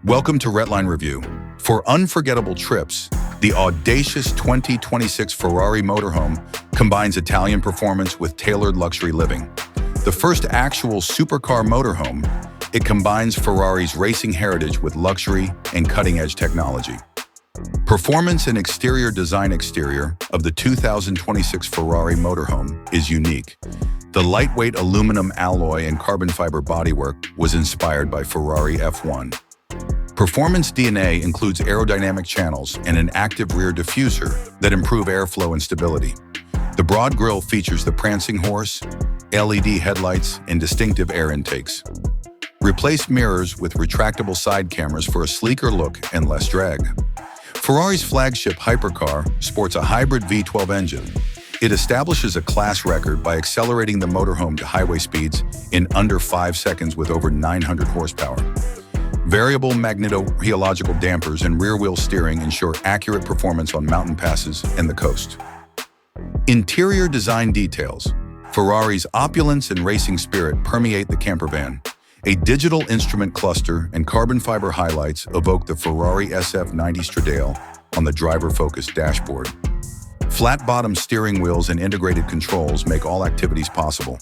Welcome to Redline Review. For unforgettable trips, the audacious 2026 Ferrari Motorhome combines Italian performance with tailored luxury living. The first actual supercar motorhome, it combines Ferrari's racing heritage with luxury and cutting-edge technology. Performance and exterior design of the 2026 Ferrari Motorhome is unique. The lightweight aluminum alloy and carbon fiber bodywork was inspired by Ferrari F1. Performance DNA includes aerodynamic channels and an active rear diffuser that improve airflow and stability. The broad grille features the Prancing Horse, LED headlights, and distinctive air intakes. Replace mirrors with retractable side cameras for a sleeker look and less drag. Ferrari's flagship hypercar sports a hybrid V12 engine. It establishes a class record by accelerating the motorhome to highway speeds in under 5 seconds with over 900 horsepower. Variable magnetorheological dampers and rear-wheel steering ensure accurate performance on mountain passes and the coast. Interior design details. Ferrari's opulence and racing spirit permeate the campervan. A digital instrument cluster and carbon fiber highlights evoke the Ferrari SF90 Stradale on the driver-focused dashboard. Flat-bottom steering wheels and integrated controls make all activities possible.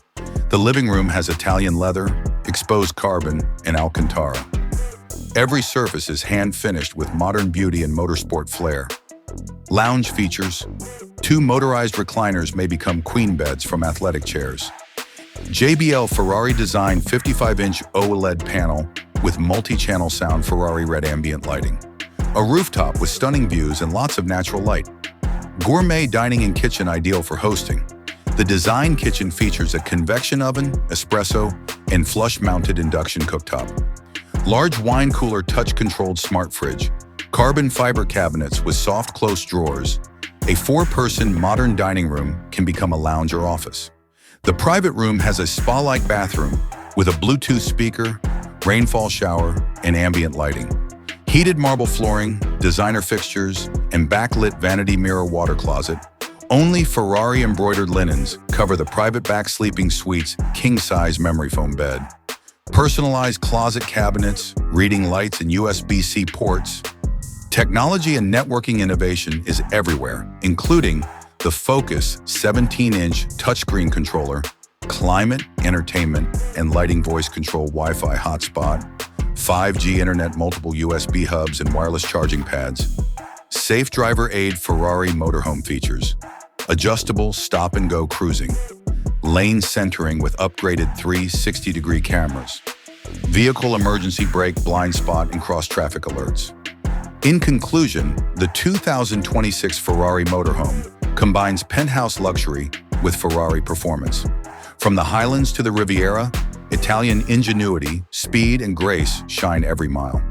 The living room has Italian leather, exposed carbon, and Alcantara. Every surface is hand-finished with modern beauty and motorsport flair. Lounge features. 2 motorized recliners may become queen beds from athletic chairs. JBL Ferrari designed 55-inch OLED panel with multi-channel sound Ferrari red ambient lighting. A rooftop with stunning views and lots of natural light. Gourmet dining and kitchen ideal for hosting. The design kitchen features a convection oven, espresso, and flush-mounted induction cooktop. Large wine cooler touch-controlled smart fridge. Carbon fiber cabinets with soft close drawers. A 4-person modern dining room can become a lounge or office. The private room has a spa-like bathroom with a Bluetooth speaker, rainfall shower, and ambient lighting. Heated marble flooring, designer fixtures, and backlit vanity mirror water closet. Only Ferrari embroidered linens cover the private back sleeping suite's king-size memory foam bed. Personalized closet cabinets, reading lights, and USB-C ports. Technology and networking innovation is everywhere, including the Focus 17-inch touchscreen controller, climate, entertainment, and lighting voice control Wi-Fi hotspot, 5G internet, multiple USB hubs, and wireless charging pads. Safe driver aid Ferrari Motorhome features. Adjustable stop-and-go cruising. Lane centering with upgraded 360-degree cameras. Vehicle emergency brake, blind spot, and cross-traffic alerts. In conclusion, the 2026 Ferrari Motorhome combines penthouse luxury with Ferrari performance. From the Highlands to the Riviera, Italian ingenuity, speed, and grace shine every mile.